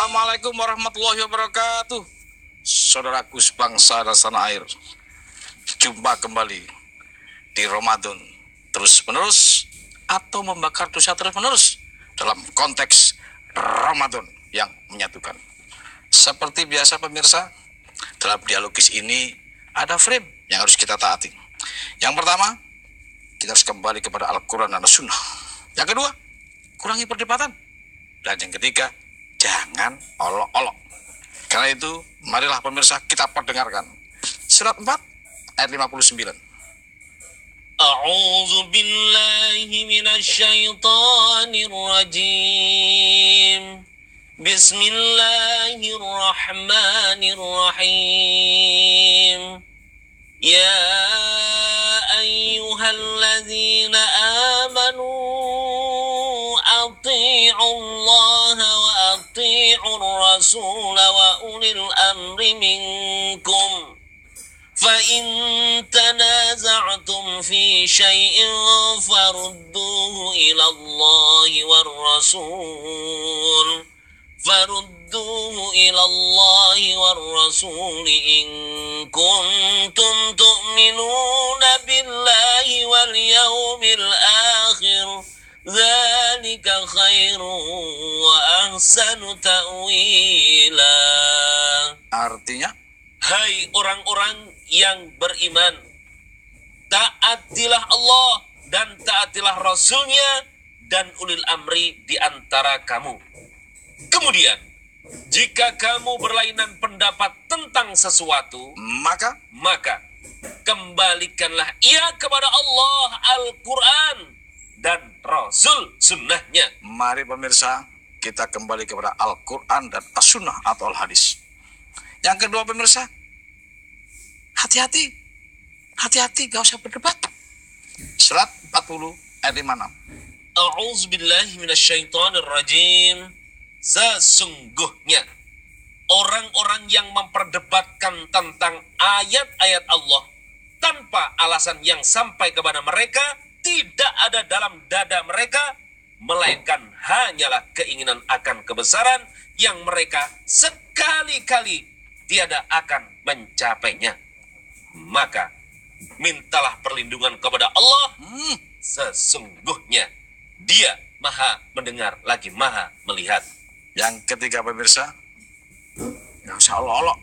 Assalamualaikum warahmatullahi wabarakatuh. Saudaraku sebangsa dan tanah air, jumpa kembali di Ramadan terus menerus atau membakar dosa terus menerus dalam konteks Ramadan yang menyatukan. Seperti biasa pemirsa, dalam dialogis ini ada frame yang harus kita taati. Yang pertama, kita harus kembali kepada Al-Quran dan As-Sunnah. Yang kedua, kurangi perdebatan. Dan yang ketiga, jangan olok-olok. Karena itu, marilah pemirsa kita perdengarkan surat 4 ayat 59. A'udzu billahi minasyaitonir rajim. Bismillahirrahmanirrahim. Ya ayyuhalladzina amanu atii'ullaha wa atii'ur rasul wa ulil amri minkum. فَإِن تَنَازَعْتُمْ فِي شَيْءٍ فَرُدُّوهُ إِلَى اللَّهِ وَالرَّسُولِ إِن كُنتُمْ تُؤْمِنُونَ بِاللَّهِ وَالْيَوْمِ الْآخِرِ ذَلِكَ خَيْرٌ وَأَحْسَنُ تَأْوِيلًا. Artinya, hai orang-orang yang beriman, taatilah Allah dan taatilah Rasul-Nya dan ulil amri di antara kamu. Kemudian, jika kamu berlainan pendapat tentang sesuatu, maka kembalikanlah ia kepada Allah, Al-Quran, dan Rasul sunnahnya. Mari pemirsa, kita kembali kepada Al-Quran dan As-Sunnah atau Al-Hadis. Yang kedua pemirsa, hati-hati, gak usah berdebat. Surat 40 ayat 56. A'udzu billahi minasyaitonir rajim. Sesungguhnya orang-orang yang memperdebatkan tentang ayat-ayat Allah tanpa alasan yang sampai kepada mereka tidak ada dalam dada mereka, melainkan hanyalah keinginan akan kebesaran yang mereka sekali-kali tiada akan mencapainya. Maka mintalah perlindungan kepada Allah. Sesungguhnya Dia Maha mendengar lagi Maha melihat. Yang ketiga pemirsa, nggak usah olok-olok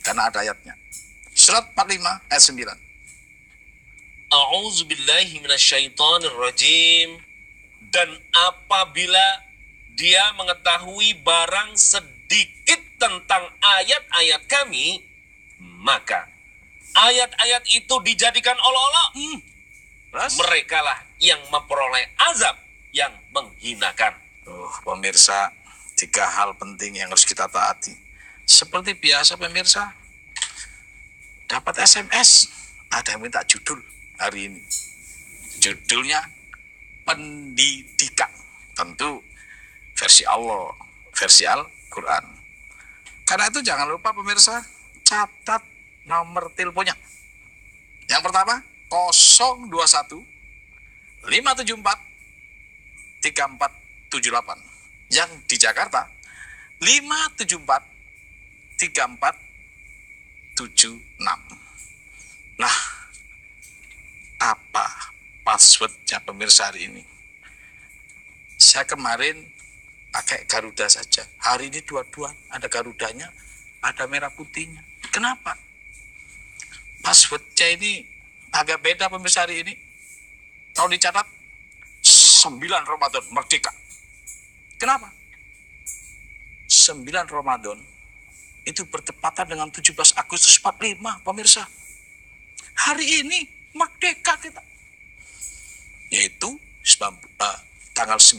karena ada ayatnya. Surat 45 ayat 9. A'udzu billahi minasyaitonir rajim. Dan apabila dia mengetahui barang sedikit tentang ayat-ayat kami, maka ayat-ayat itu dijadikan olok-olok. Mereka lah yang memperoleh azab yang menghinakan. Pemirsa, 3 hal penting yang harus kita taati. Seperti biasa pemirsa, dapat SMS, ada yang minta judul hari ini. Judulnya pendidikan. Tentu versi Allah, versi Al-Quran. Karena itu jangan lupa pemirsa, catat nomor teleponnya. Yang pertama 021 574 3478. Yang di Jakarta 574 3476. Nah, apa passwordnya pemirsa hari ini? Saya kemarin pakai Garuda saja. Hari ini dua-dua, ada Garudanya, ada merah putihnya. Kenapa? Passwordnya ini agak beda pemirsa hari ini. Kalau dicatat 9 Ramadan merdeka. Kenapa? 9 Ramadan itu bertepatan dengan 17 Agustus 45 pemirsa. Hari ini merdeka kita. Yaitu tanggal 9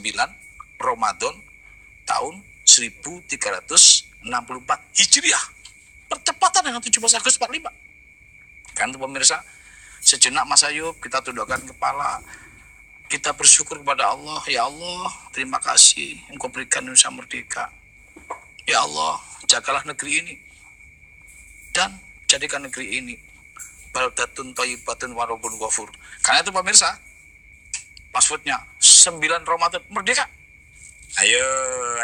Ramadan tahun 1364 Hijriah. Bertepatan dengan 17 Agustus 45. Kan itu pemirsa, sejenak Mas Ayub kita tundukkan kepala, kita bersyukur kepada Allah. Ya Allah, terima kasih Engkau berikan Indonesia merdeka. Ya Allah, jagalah negeri ini dan jadikan negeri ini baldatun thayyibatun wa rabbun ghafur. Karena itu pemirsa, passwordnya 9 Ramadan merdeka. Ayo,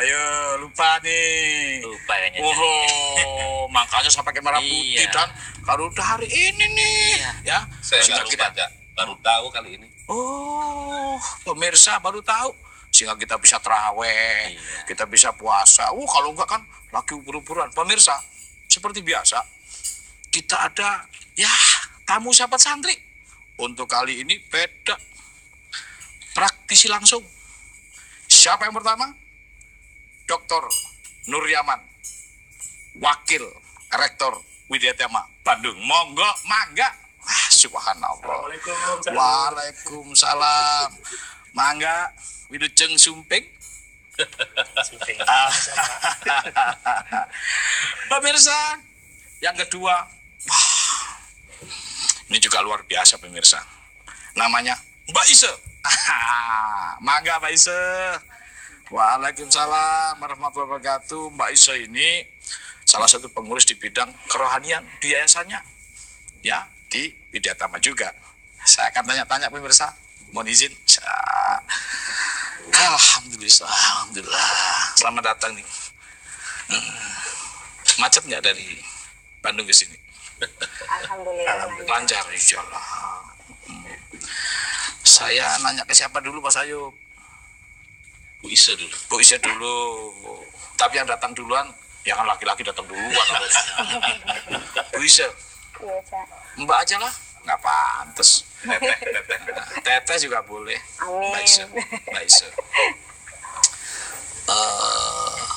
ayo, lupa nih. Lupa kayaknya. Oh, makanya saya pakai merah putih Iya. dan kalau udah hari ini nih, ya. Saya Sehingga nggak lupa, Cak. Baru tahu kali ini. Oh, pemirsa baru tahu. Sehingga kita bisa terawih, Iya. kita bisa puasa. Kalau enggak kan lagi ubur-uburan. Pemirsa, seperti biasa, kita ada, ya, tamu sahabat santri. Untuk kali ini beda. Praktisi langsung. Siapa yang pertama? Dr. Nur Yaman, Wakil Rektor Widyatama Bandung. Monggo, mangga. Subhanallah. Waalaikumsalam. Mangga, Wilujeng Sumping. Pemirsa, yang kedua, ini juga luar biasa pemirsa. Namanya Mbak Ise. Mangga Mbak Ise. Waalaikumsalam warahmatullahi wabarakatuh. Mbak Ise ini salah satu pengurus di bidang kerohanian di yayasannya. Ya, di Widyatama juga. Saya akan tanya-tanya pemirsa. Mohon izin. Alhamdulillah, alhamdulillah. Selamat datang nih. Macet nggak dari Bandung ke sini? Alhamdulillah. Lancar, insya Allah. Saya nanya ke siapa dulu Mas Ayub? Bu Ise dulu. Bu Isya dulu. Tapi yang datang duluan, jangan laki-laki datang duluan. Bu Isya, Iya, Cak. Mbak aja lah. Nggak pantes. Teteh juga boleh. Amin. Mbak Isya. Mbak Isya.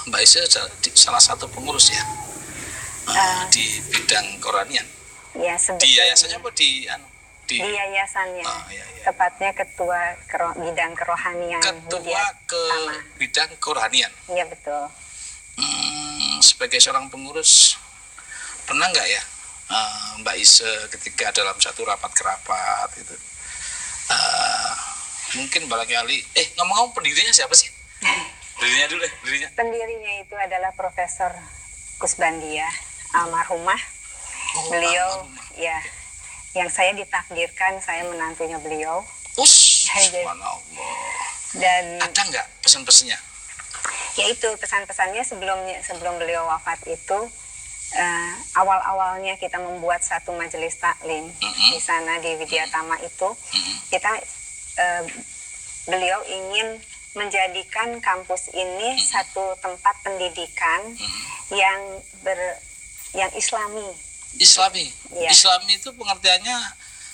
Mbak Isya salah satu pengurus ya. Di bidang kerohanian. Ya, Di sebetulnya. yayasannya apa di Di yayasannya. iya, iya. Tepatnya ketua bidang kerohanian. ketua ke Widyatama. bidang kerohanian. Iya, betul. Sebagai seorang pengurus, pernah nggak ya Mbak Ise ketika dalam satu rapat kerapat itu, mungkin barangkali, ngomong-ngomong pendirinya siapa sih? Pendirinya dulu deh, pendirinya. Pendirinya itu adalah Profesor Kusbandia, almarhumah. Oh, Beliau, almarhumah. ya, yang saya ditakdirkan, saya menantunya beliau. Subhanallah. Dan Ada nggak pesan-pesannya? yaitu pesan-pesannya sebelum beliau wafat itu, awal-awalnya kita membuat satu majelis taklim di sana di Widyatama itu, kita beliau ingin menjadikan kampus ini satu tempat pendidikan yang Islami. Islami. Iya. Islami itu pengertiannya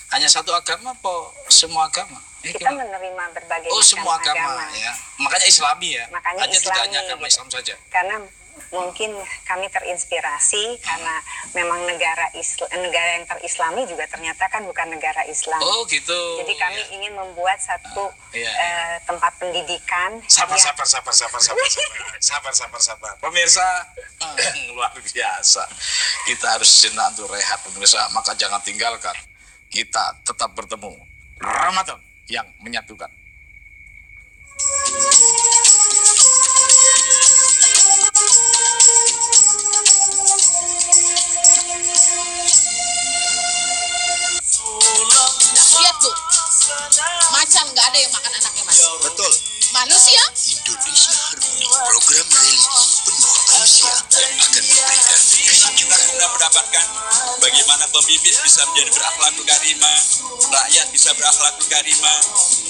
hanya satu agama apa semua agama? Kita Gimana? menerima berbagai Oh, macam semua agama ya. Makanya Islami ya. Makanya Hanya tidak hanya Islami, agama gitu. Islam saja. Karena mungkin kami terinspirasi karena memang negara yang terislami juga ternyata kan bukan negara Islam. Oh, gitu. Jadi kami Ya. ingin membuat satu Iya, tempat pendidikan. Sabar, yang- sabar. Pemirsa, luar biasa. Kita harus jenak untuk rehat pemirsa. Maka jangan tinggalkan. Kita tetap bertemu. Ramadan yang menyatukan. Lihat Bu, macan nggak ada yang makan anaknya Mas. Betul. Manusia? Indonesia Harmoni, program religi penuh manusia yang akan memberikan kesejukan. Kita mendapatkan bagaimana pemimpin bisa menjadi berakhlak karimah, rakyat bisa berakhlak karimah.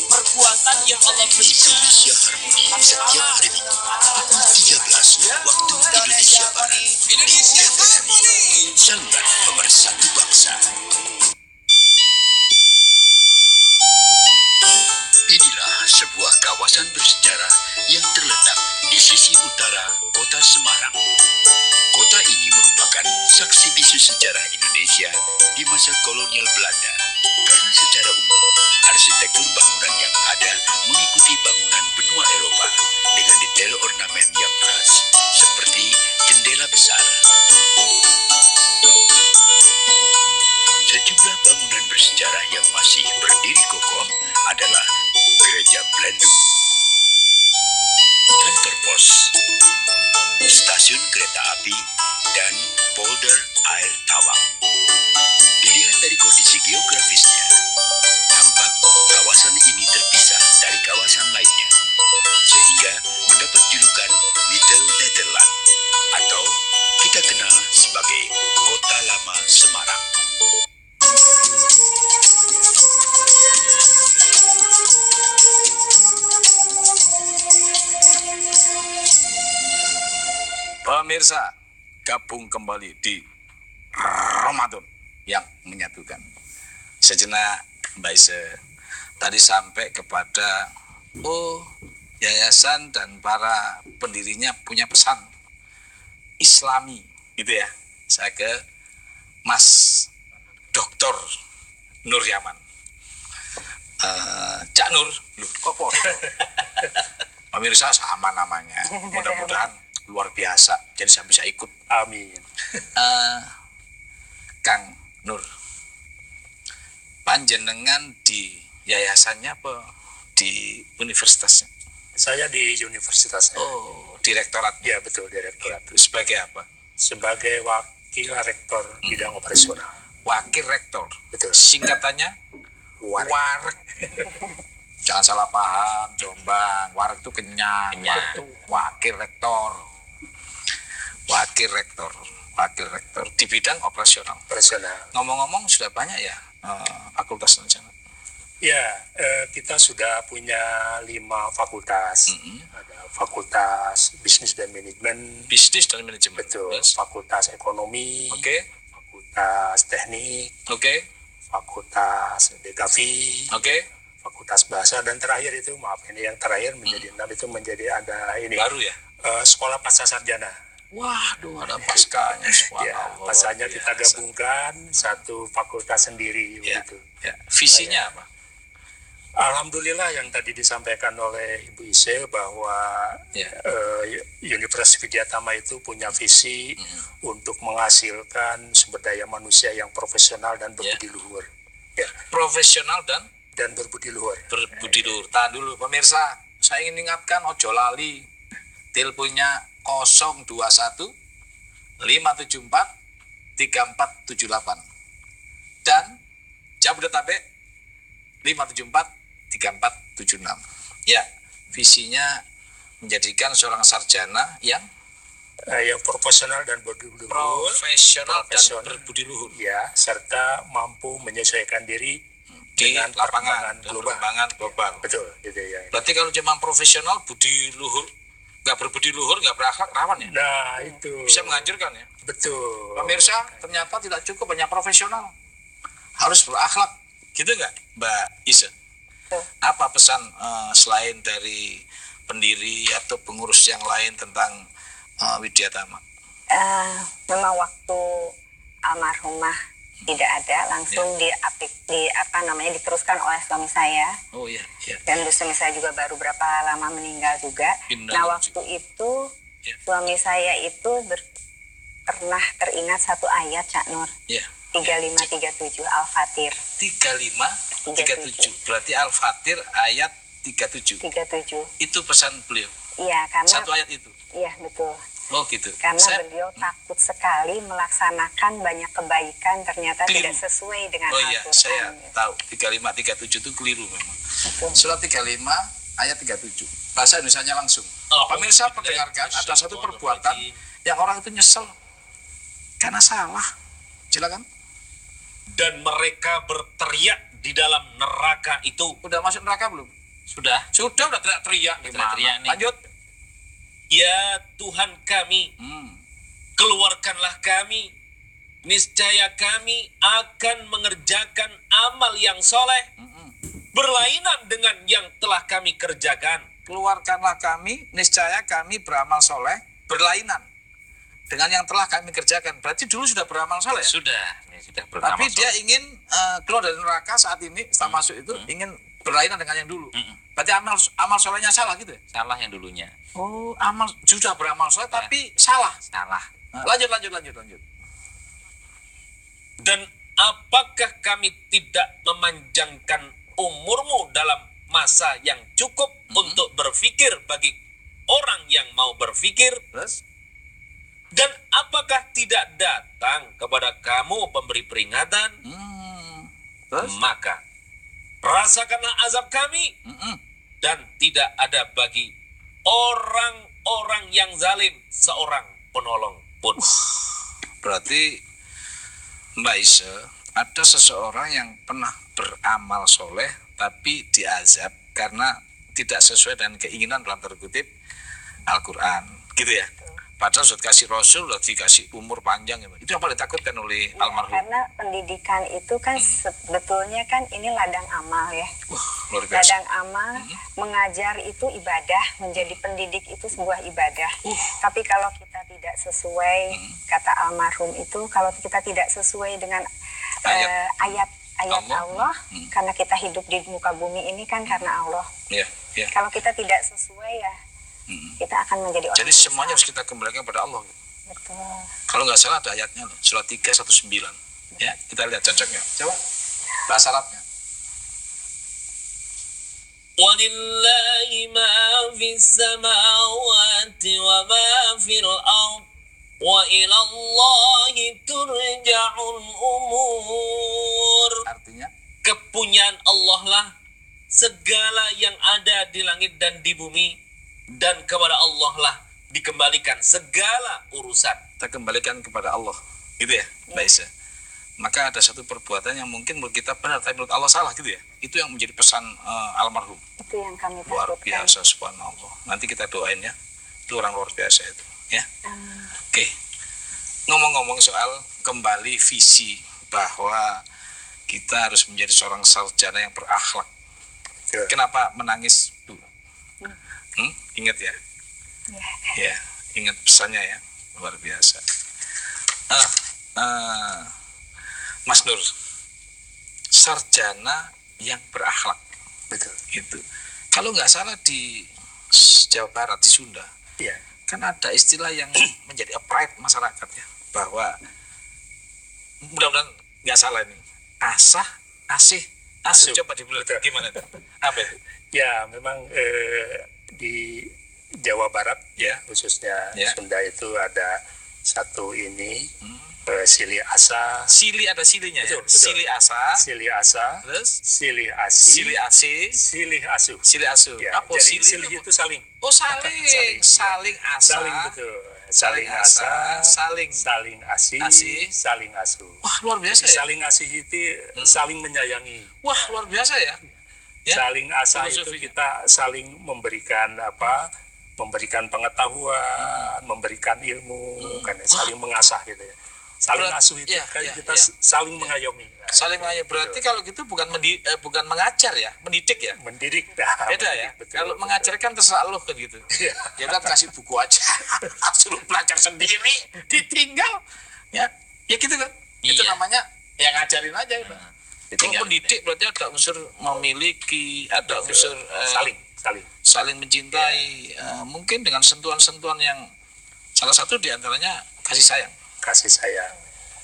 Perbuatan yang Allah berikan. Indonesia Harmoni setiap hari Minggu pukul 13 waktu Indonesia Barat. Indonesia TVRI, saluran pemersatu bangsa. Inilah sebuah kawasan bersejarah yang terletak di sisi utara kota Semarang. Kota ini merupakan saksi bisu sejarah Indonesia di masa kolonial Belanda. Karena secara umum, arsitektur bangunan yang ada mengikuti bangunan benua Eropa dengan detail ornamen yang khas seperti jendela besar. Sejumlah bangunan bersejarah yang masih berdiri kokoh adalah Gereja Blenduk, kantor pos, stasiun kereta api, dan polder air tawang. Dilihat dari kondisi geografisnya, nampak kawasan ini terpisah dari kawasan lainnya, sehingga mendapat sebagai Kota Lama Semarang. Pemirsa, gabung kembali di Ramadan yang menyatukan. Sejenak Mbak Ise tadi sampai kepada yayasan dan para pendirinya punya pesan Islami gitu ya. Saya ke Mas Dr. Nur Yaman. Cak Nur, loh, kok podo? Pemirsa sama namanya. Mudah-mudahan luar biasa, jadi saya bisa ikut. Amin. Kang Nur, panjenengan di yayasannya apa di universitasnya? Saya di universitasnya. Oh, direktorat. Ya betul, direktorat. Itu sebagai apa? Sebagai wakil rektor bidang operasional. Wakil rektor. Betul. Singkatannya? Warek. Warek. Jangan salah paham, Jombang. Warek itu kenyang. Warek itu wakil rektor. Wakil rektor di bidang operasional. Operasional. Ngomong-ngomong sudah banyak ya fakultas rencana. Ya, kita sudah punya 5 fakultas. Ada fakultas bisnis dan manajemen. Bisnis dan manajemen. Betul. Yes. Fakultas ekonomi. Oke. Fakultas teknik. Oke. Fakultas degrafi. Oke. Fakultas bahasa, dan terakhir itu, maaf ini yang terakhir menjadi 6 itu menjadi ada ini. Baru ya? Sekolah pasca sarjana. Waduh, ada paskanya. Ya, pasanya kita gabungkan satu fakultas sendiri Ya, gitu. ya. Visinya apa? Alhamdulillah yang tadi disampaikan oleh Ibu Ise bahwa Ya. Universitas Widyatama itu punya visi untuk menghasilkan sumber daya manusia yang profesional dan berbudi luhur. Ya, Profesional dan berbudi luhur. berbudi luhur. Tahan dulu pemirsa, saya ingin ingatkan ojo lali. Teleponnya 021 574 3478 dan Jabodetabek 574 3476. Ya, visinya menjadikan seorang sarjana yang Yang profesional dan berbudi luhur. profesional dan Profesional. berbudi luhur Ya, serta mampu menyesuaikan diri di dengan lapangan dan global. perkembangan global. Betul, gitu ya. Berarti kalau cuma profesional, budi luhur, nggak berbudi luhur, nggak berakhlak, rawan ya? Nah, itu. Bisa menghancurkan ya? Betul. Pemirsa, ternyata tidak cukup hanya profesional. Harus berakhlak. Gitu nggak, Mbak Ise? Apa pesan selain dari pendiri atau pengurus yang lain tentang Widyatama? Memang waktu almarhumah tidak ada, langsung diteruskan oleh suami saya. Oh iya, iya. Dan suami saya juga baru berapa lama meninggal juga. Innalillahi. Nah, waktu itu Ya. suami saya itu pernah teringat satu ayat, Cak Nur. Iya. 3537 Al-Fatir. 3537. Berarti Al-Fatir ayat 37. 37. Itu pesan beliau. Iya, karena Satu ayat itu. iya betul. Oh gitu. Karena beliau takut sekali melaksanakan banyak kebaikan ternyata Keliru. tidak sesuai dengan Oh iya, Al-Qur'an. saya tahu 3537 itu keliru memang. Betul. Surat 35 ayat 37. Bahasa Indonesianya langsung. Pemirsa perdengarkan, ada satu perbuatan yang orang itu nyesel karena salah. Silakan. Dan mereka berteriak di dalam neraka itu. Udah masuk neraka belum? Sudah. Sudah teriak-teriak. Gimana? Teriak-teriak nih. Lanjut. Ya Tuhan kami, keluarkanlah kami. Niscaya kami akan mengerjakan amal yang soleh, berlainan dengan yang telah kami kerjakan. Keluarkanlah kami, niscaya kami beramal soleh, berlainan dengan yang telah kami kerjakan. Berarti dulu sudah beramal soleh ya? Sudah. Ini sudah beramal Tapi dia soleh. ingin keluar dari neraka saat ini, setelah masuk itu, ingin berlainan dengan yang dulu. Berarti amal solehnya salah gitu ya? Salah yang dulunya. Oh, sudah beramal soleh tapi salah. Salah. Lanjut. Dan apakah kami tidak memanjangkan umurmu dalam masa yang cukup untuk berpikir bagi orang yang mau berpikir? Terus? Dan apakah tidak datang kepada kamu pemberi peringatan? Terus? Maka rasakanlah azab kami, dan tidak ada bagi orang-orang yang zalim seorang penolong pun. Berarti Mbak Ise, ada seseorang yang pernah beramal soleh tapi diazab karena tidak sesuai dengan keinginan dalam tanda kutip Al-Quran, gitu ya. Padahal sudah dikasih Rasul, sudah dikasih umur panjang gitu. Itu yang paling ditakutkan oleh Ya, almarhum. karena pendidikan itu kan sebetulnya kan ini ladang amal ya. Luar biasa. Ladang amal, mengajar itu ibadah, menjadi pendidik itu sebuah ibadah. Tapi kalau kita tidak sesuai, kata almarhum itu, kalau kita tidak sesuai dengan ayat Allah, karena kita hidup di muka bumi ini kan karena Allah. Ya, ya. Kalau kita tidak sesuai ya, kita akan menjadi orang Jadi yang semuanya salah. harus kita kembalikan kepada Allah. Betul. Kalau nggak salah ada ayatnya loh, surat 319. Ya, kita lihat cocoknya. Coba bahasa Arabnya. Walillahi ma fis samawati wa ma fil ard wa ila Allahi turja'ul umur. Artinya, Kepunyaan Allah lah segala yang ada di langit dan di bumi, dan kepada Allah lah dikembalikan segala urusan. kita kembalikan kepada Allah. Gitu ya, Mbak Isa. Maka ada satu perbuatan yang mungkin menurut kita benar, tapi menurut Allah salah gitu ya. Itu yang menjadi pesan almarhum. Itu yang kami Luar takutkan. biasa, subhanallah. Nanti kita doain ya. Itu orang luar biasa itu. Ya. Oke. Ngomong-ngomong soal kembali visi bahwa kita harus menjadi seorang sarjana yang berakhlak. Ya. Kenapa menangis, Bu? Ingat ya? Ya, ingat pesannya ya. Luar biasa. Mas Nur, sarjana yang berakhlak. Betul. Itu. Kalau nggak salah di Jawa Barat, di Sunda, Iya. kan ada istilah yang menjadi pride masyarakat ya, bahwa mudah-mudahan nggak salah ini, asah, asih, asuh. Asuh. Coba dibilang Betul. gimana itu? Apa itu? Ya, memang di Jawa Barat Ya. khususnya Ya. Sunda itu ada satu ini Sili Asa, Sili ada silinya ya. Betul, betul. Sili asa, Sili Asa, terus Sili Asi, sili asi, Sili Asu. sili asu. Ya, Apa jadi sili? silih itu saling. Oh saling, saling asa, Saling betul. saling asa, saling. saling asih, Asih. saling asuh. Wah luar biasa Jadi ya. saling asih itu saling menyayangi. Wah luar biasa ya. Ya. Saling asah itu Filosofinya. kita saling memberikan memberikan pengetahuan, memberikan ilmu, kan saling mengasah gitu ya. Saling Berat- asuh itu ya, kan ya, kita ya. saling mengayomi. Nah, Saling mengayomi. Berarti kalau gitu bukan bukan mengajar ya, mendidik ya. mendidik. Beda ya. Kalau mengajarkan terserah lo kan gitu. Iya. Ya udah kasih buku aja, suruh belajar sendiri, ditinggal. Ya gitu kan. Itu Iya. namanya yang ngajarin aja. Pak. Kalau Ditinggal. pendidik berarti ada unsur memiliki, ada unsur saling mencintai, mungkin dengan sentuhan-sentuhan yang salah satu diantaranya kasih sayang. kasih sayang.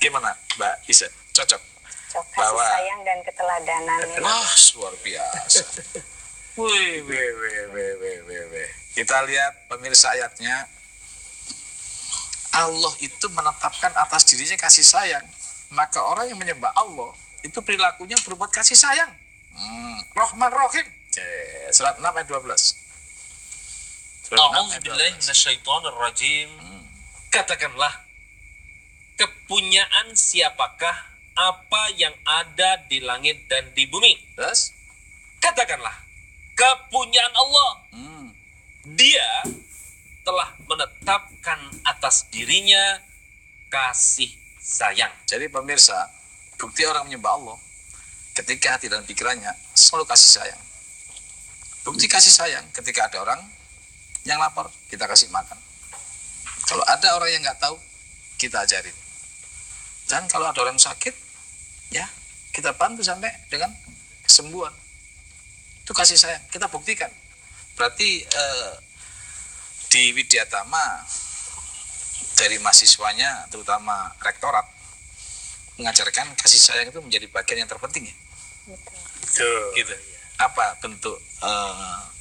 Gimana Mbak Isa? Cocok? Kasih Bahwa- sayang dan keteladanan ya. Wah, luar biasa. Wih. Kita lihat pemirsa ayatnya. Allah itu menetapkan atas dirinya kasih sayang. Maka orang yang menyembah Allah itu perilakunya berbuat kasih sayang. Rahman Rahim. Surat 6 ayat 12. Surat 6 ayat 12. A'udzubillahi minasyaitonirrajim. Katakanlah, kepunyaan siapakah apa yang ada di langit dan di bumi? Terus? Katakanlah, kepunyaan Allah. Dia telah menetapkan atas dirinya kasih sayang. Jadi pemirsa, bukti orang menyembah Allah ketika hati dan pikirannya selalu kasih sayang. Bukti kasih sayang ketika ada orang yang lapar, kita kasih makan. Kalau ada orang yang nggak tahu, kita ajarin. Dan kalau ada orang sakit, ya kita bantu sampai dengan kesembuhan. Itu kasih sayang, kita buktikan. Berarti di Widyatama dari mahasiswanya, terutama rektorat, mengajarkan kasih sayang itu menjadi bagian yang terpenting ya. Betul. Gitu. Apa bentuk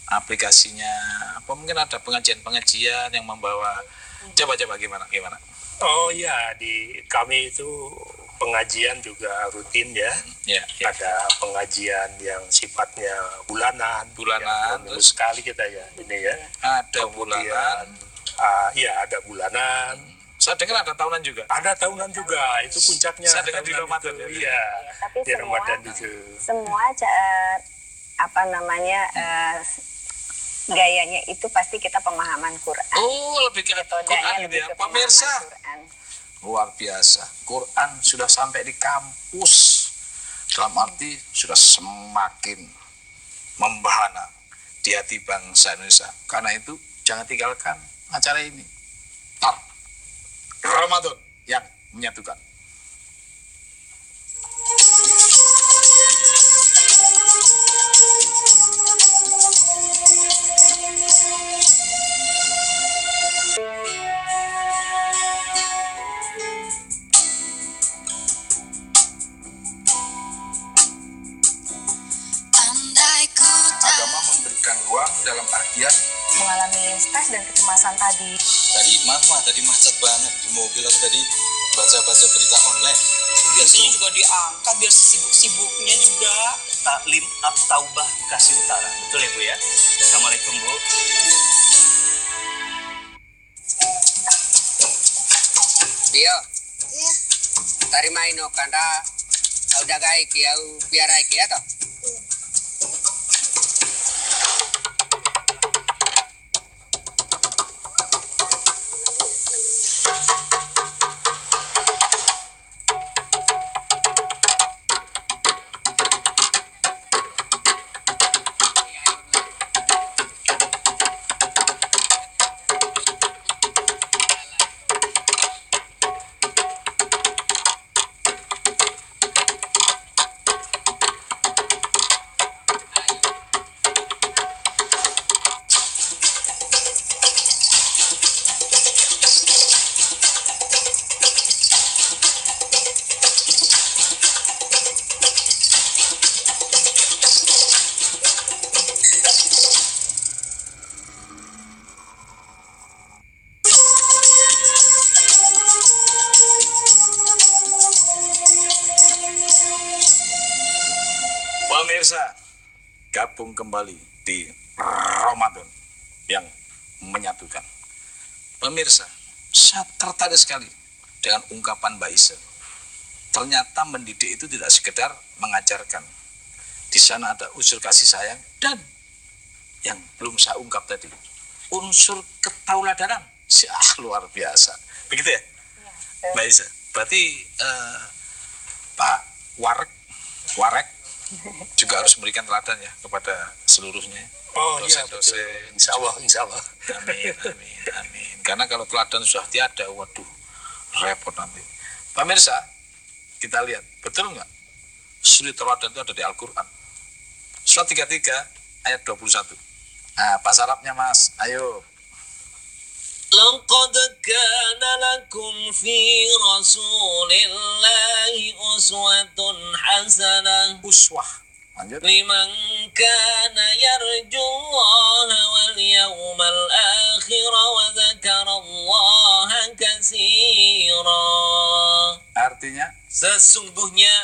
aplikasinya? Apa mungkin ada pengajian-pengajian yang membawa? Coba gimana? Oh ya, di kami itu pengajian juga rutin ya. Ya. Ada pengajian yang sifatnya bulanan. Bulanan, Ya, 2 minggu terus? sekali kita ya ini ya. Ada Kemudian, bulanan. ya ada bulanan. Saya dengar ada tahunan juga. Ada tahunan juga, itu puncaknya. Saya dengar di tahunan Ramadan itu. ya. Iya, Tapi di Ramadan itu. semua gayanya itu pasti kita pemahaman Quran. Oh, lebih ke Quran Metodenya gitu ya. lebih ke Pemirsa, pemahaman Quran. luar biasa. Quran sudah sampai di kampus. Dalam arti sudah semakin membahana di hati bangsa Indonesia. Karena itu jangan tinggalkan acara ini. Ramadan yang menyatukan. Agama memberikan ruang dalam artian Mengalami stres dan kecemasan tadi. Tadi macet banget di mobil, aku tadi baca-baca berita online. Biasanya juga diangkat biar sibuk-sibuknya juga. Taklim At-Taubah Bekasi Utara. Betul ya Bu ya? Assalamualaikum Bu. Dio. Iya. Tarima ino kanda udah gaik ya piara ya toh. pemirsa, gabung kembali di Ramadan yang menyatukan. Pemirsa, saya tertarik sekali dengan ungkapan Mbak Isa. Ternyata mendidik itu tidak sekedar mengajarkan. Di sana ada unsur kasih sayang dan yang belum saya ungkap tadi, unsur ketauladanan. Luar biasa. Begitu ya? Mbak Isa. Berarti Pak Warek juga harus memberikan teladan ya kepada seluruhnya. Oh iya, dosen-dosen. betul. Insya Allah. Amin. Karena kalau teladan sudah tiada, waduh, repot nanti. Pemirsa, kita lihat, betul nggak? Suri teladan itu ada di Al-Quran. Surat 33 ayat 21. Nah, bahasa Arabnya Mas, ayo. لقد كان لكم في رسول الله أسوة حسنة Uswah. Lanjut. لمن كان يرجو الله واليوم الآخر وذكر الله كثيرا. Artinya, Sesungguhnya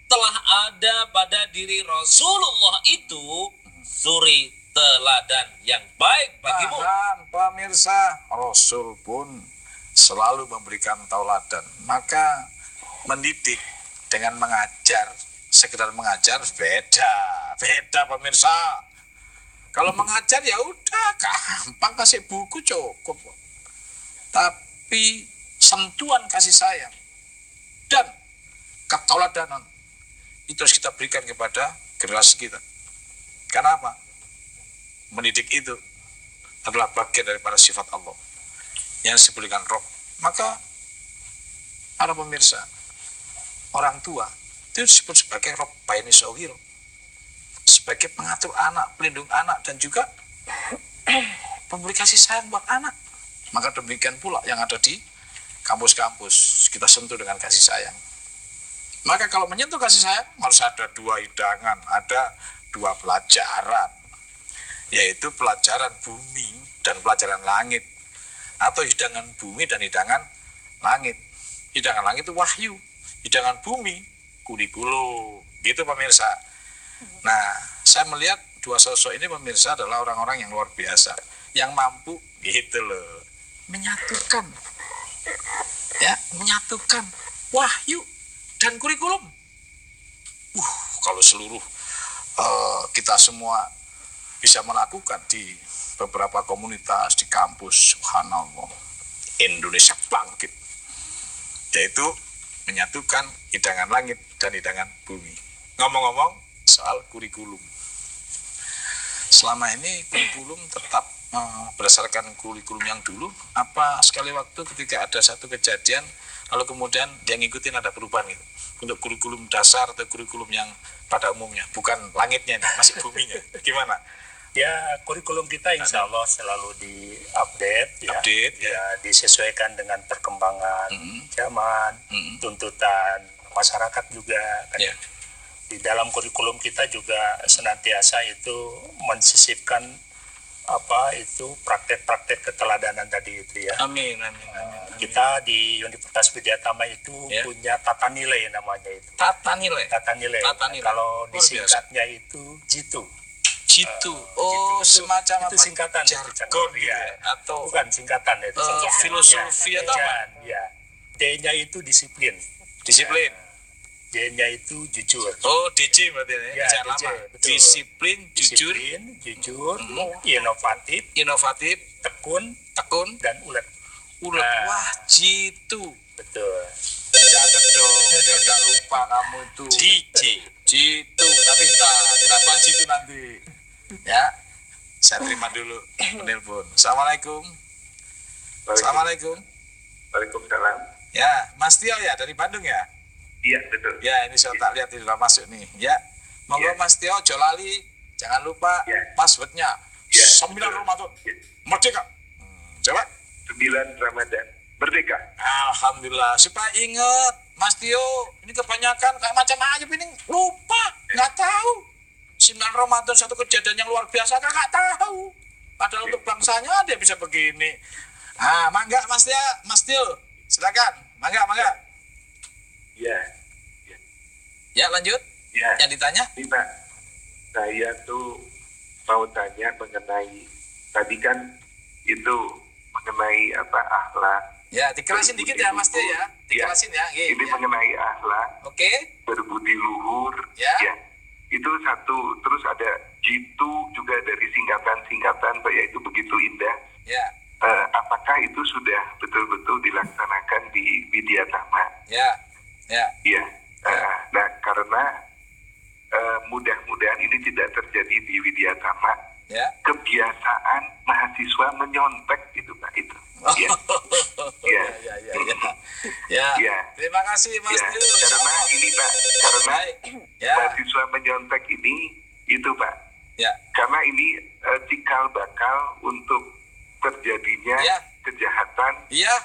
telah ada pada diri Rasulullah itu suri teladan yang baik bagimu. tahan pemirsa, Rasul pun selalu memberikan tauladan. Maka mendidik dengan mengajar, sekedar mengajar beda pemirsa. Kalau mengajar ya udah gampang, kasih buku cukup. Tapi sentuhan kasih sayang dan ketauladanan itu harus kita berikan kepada generasi kita. Kenapa? Mendidik itu adalah bagian daripada sifat Allah yang disebut dengan Rob. Maka para pemirsa, orang tua itu disebut sebagai Robbaini Sohiro, sebagai pengatur anak, pelindung anak, dan juga pemberi kasih sayang buat anak. Maka demikian pula yang ada di kampus-kampus, kita sentuh dengan kasih sayang. Maka kalau menyentuh kasih sayang harus ada dua hidangan, ada dua pelajaran, yaitu pelajaran bumi dan pelajaran langit, atau hidangan bumi dan hidangan langit. Hidangan langit itu wahyu, hidangan bumi kurikulum, gitu pemirsa. Nah, saya melihat dua sosok ini pemirsa adalah orang-orang yang luar biasa, yang mampu gitu loh, menyatukan Ya, menyatukan wahyu dan kurikulum. Kalau seluruh kita semua bisa melakukan di beberapa komunitas di kampus, subhanallah, Indonesia bangkit. Yaitu menyatukan hidangan langit dan hidangan bumi. Ngomong-ngomong soal kurikulum. Selama ini kurikulum tetap berdasarkan kurikulum yang dulu, apa sekali waktu ketika ada satu kejadian lalu kemudian yang ngikutin ada perubahan gitu untuk kurikulum dasar atau kurikulum yang pada umumnya, bukan langitnya nih, masih buminya, gimana? Ya, kurikulum kita insya Allah selalu diupdate, ya, disesuaikan dengan perkembangan zaman, tuntutan masyarakat juga. Kan. Yeah. Di dalam kurikulum kita juga senantiasa itu mensisipkan praktek-praktek keteladanan tadi itu ya. Amin. Kita di Universitas Widyatama itu punya tata nilai namanya itu. Tata nilai. Kalau disingkatnya itu JITU. JITU. Semacam itu singkatan jargon ya, atau bukan singkatan itu. Filosofi atau apa? Ya. D-nya itu disiplin. J-nya itu jujur. DJ berarti ya. DJ, betul. Disiplin, jujur, inovatif, tekun, dan ulet. Wah, JITU. Betul. Catat dong, biar nggak lupa kamu itu. JITU, tapi kenapa JITU nanti? Ya, saya terima dulu penelpon. Assalamualaikum. Waalaikumsalam. Ya, Mas Tio ya dari Bandung ya? Iya, betul. Ya, ini saya tak lihat sudah masuk nih. Ya, monggo Mas Tio, Jolali, jangan lupa passwordnya. 9 Ramadan, merdeka. Coba. 9 Ramadan, merdeka. Alhamdulillah. Supaya ingat, Mas Tio, ini kebanyakan kayak macam aja ini lupa, nggak tahu. 9 Ramadan satu kejadian yang luar biasa, nggak tahu. Padahal untuk bangsanya dia bisa begini. Mangga Mas Tio, silakan. Mangga. Ya, lanjut. Ya. Yang ditanya? Ini Pak, saya tuh mau tanya mengenai tadi kan itu mengenai akhlak. Ya, dikerasin dikit ya Mas Tio ya. Dikerasin ya. Ini mengenai akhlak. Oke. Berbudi luhur. Ya. Itu satu. Terus ada JITU juga dari singkatan yaitu begitu indah. Ya. Apakah itu sudah betul-betul dilaksanakan di Widyatama? Ya. Nah, karena mudah-mudahan ini tidak terjadi di Widyatama. Ya. Kebiasaan mahasiswa menyontek itu Pak itu. Ya. Terima kasih Mas Tio. Karena ini Pak, mahasiswa menyontek ini itu Pak. Ya. Karena ini cikal bakal untuk terjadinya kejahatan. Iya.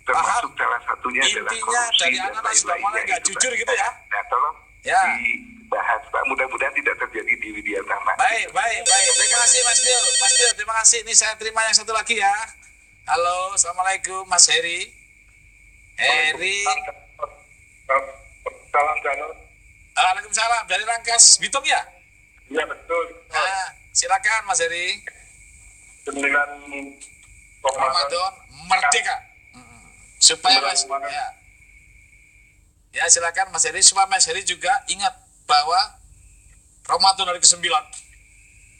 Termasuk salah satunya adalah korupsi. Dari anak-anak sudah mulai nggak jujur gitu ya. Nah, tolong dibahas Pak. Mudah-mudahan tidak terjadi di Widyatama. Baik. Terima kasih Mas Tio. Terima kasih. Ini saya terima yang satu lagi ya. Halo, Assalamualaikum Mas Heri. Salam. Waalaikumsalam. Dari Rangkas Bitung ya? Iya, betul. Silakan Mas Heri. 9 Ramadan merdeka. Supaya Mas ya silakan Mas Heri, supaya Mas Heri juga ingat bahwa Ramadan hari ke-9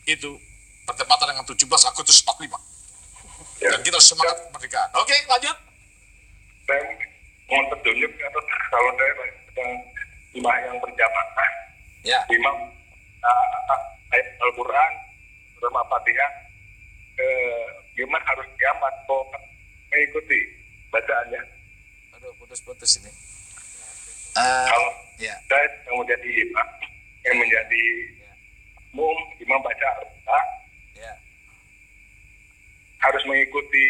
itu bertepatan dengan 17 Agustus 45. Dan kita semangat kemerdekaan. Oke, lanjut. Saya mohon petunjuk atas kalau saya imam yang berjamaah. Ya. Imam ayat Al-Quran, surah Al-Fatihah, gimana harus kiamat kok mengikuti bacaannya. Aduh, putus-putus ini. Kalau saya yang menjadi imam, imam baca Al-Quran, harus mengikuti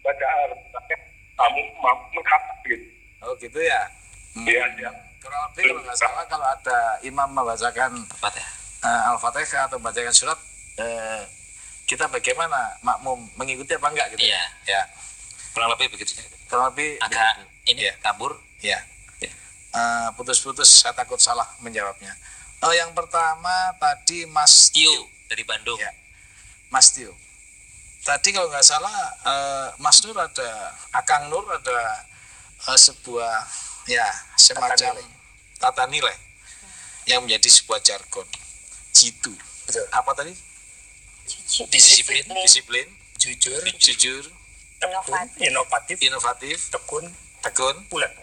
bacaan Al-Quran, kamu menghafal gitu. Oh gitu ya. Iya. Kurang lebih kalau nggak salah kalau ada imam membacakan Al-Fatihah atau membacakan surat, kita bagaimana makmum mengikuti apa enggak gitu? Iya. Ya. Kurang lebih begitu. Kurang lebih agak ini kabur. Ya. Putus-putus, saya takut salah menjawabnya. Yang pertama tadi Mas Tio dari Bandung. Ya. Mas Tio. tadi kalau nggak salah Mas Nur ada, Akang Nur ada sebuah ya semacam tata nilai yang menjadi sebuah jargon. Jitu. Betul. Apa tadi? Disiplin, jujur, inovatif, tekun, ulet.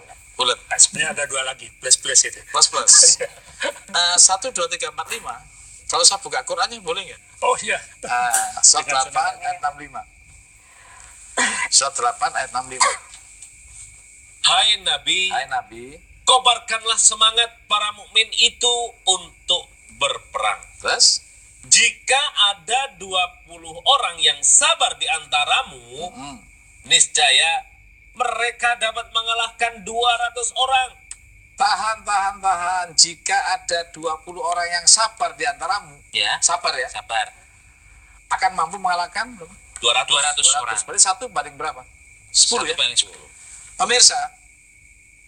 Nah, sebenarnya ada 2 lagi, plus itu. Plus. 1, 2, 3, 4, 5. Kalau saya buka Qurannya boleh nggak? Oh iya. Surat 8 ayat 65. Surat 8 ayat 65. Hai Nabi, kobarkanlah semangat para mukmin itu untuk berperang. Terus? Jika ada 20 orang yang sabar di antaramu, niscaya mereka dapat mengalahkan 200 orang. Tahan. Jika ada 20 orang yang sabar di antaramu, sabar. Akan mampu mengalahkan 200 orang. Berarti 1 banding berapa? 10 1 ya? banding 10. Pemirsa,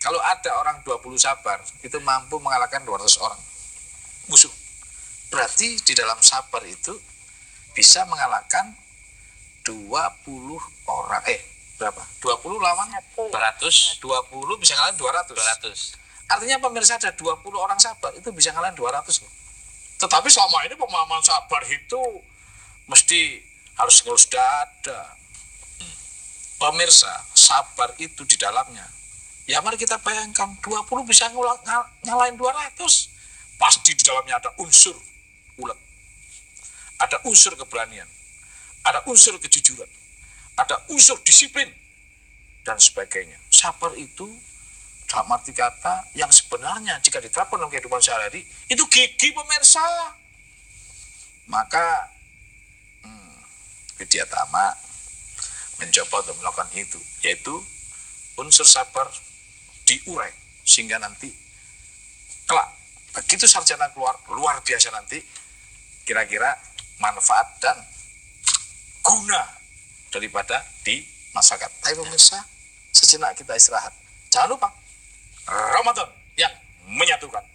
kalau ada orang 20 sabar, itu mampu mengalahkan 200 orang musuh. Berarti di dalam sabar itu bisa mengalahkan 20 orang. Berapa? 20 lawan 200. 20 bisa ngalahin 200. Artinya pemirsa ada 20 orang sabar itu bisa ngalahin 200 loh. Tetapi selama ini pemahaman sabar itu mesti harus ngelus dada. Pemirsa, sabar itu di dalamnya. Ya mari kita bayangkan 20 bisa ngalahin 200. Pasti di dalamnya ada unsur ulet. Ada unsur keberanian. Ada unsur kejujuran. Ada unsur disiplin. Dan sebagainya. Sabar itu dalam arti kata yang sebenarnya jika diterapkan dalam kehidupan sehari-hari itu gigi pemirsa. Maka Widya Tama mencoba untuk melakukan itu, yaitu unsur sabar diurai sehingga nanti kelak begitu sarjana keluar luar biasa nanti kira-kira manfaat dan guna daripada di masyarakat. Tapi pemirsa, sejenak kita istirahat. Jangan lupa Ramadan yang menyatukan.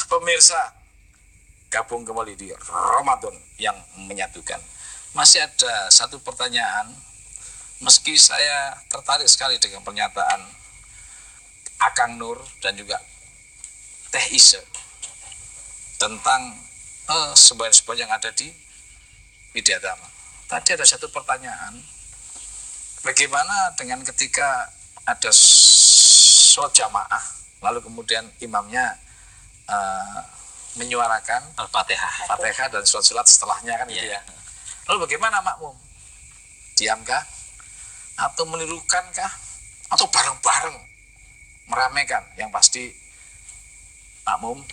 Pemirsa, gabung kembali di Ramadan yang menyatukan. Masih ada satu pertanyaan, meski saya tertarik sekali dengan pernyataan Akang Nur dan juga Teh Ise tentang sebuah yang ada di Widya Tama. Tadi ada satu pertanyaan, bagaimana dengan ketika ada sholat jamaah, lalu kemudian imamnya menyuarakan Al-Fatihah dan surat-surat setelahnya kan gitu ya. Lalu bagaimana makmum? Diamkah? Atau menirukankah? Atau bareng-bareng meramaikan? Yang pasti makmum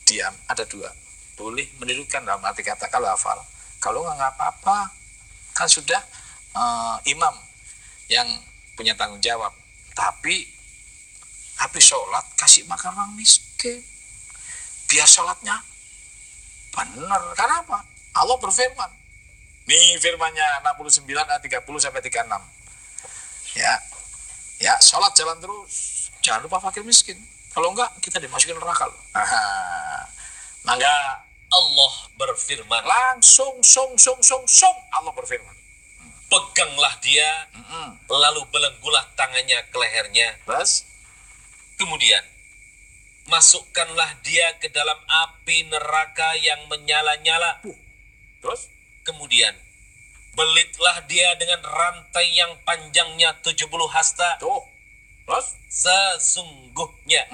diam. Ada 2. Boleh menirukan dalam arti kata kalau hafal. Kalau nggak apa-apa. Kan sudah imam yang punya tanggung jawab. Tapi habis sholat kasih makan orang miskin. Biar sholatnya benar. Karena apa? Allah berfirman. Nih firmannya 69 ayat 30 sampai 36. Ya, sholat jalan terus. Jangan lupa fakir miskin. Kalau enggak, kita dimasukin neraka loh. Mangga. Allah berfirman. Langsung sung Allah berfirman. Peganglah dia, lalu belenggulah tangannya ke lehernya. Terus? Kemudian, masukkanlah dia ke dalam api neraka yang menyala-nyala. Terus? Kemudian, belitlah dia dengan rantai yang panjangnya 70 hasta. Terus? Sesungguhnya,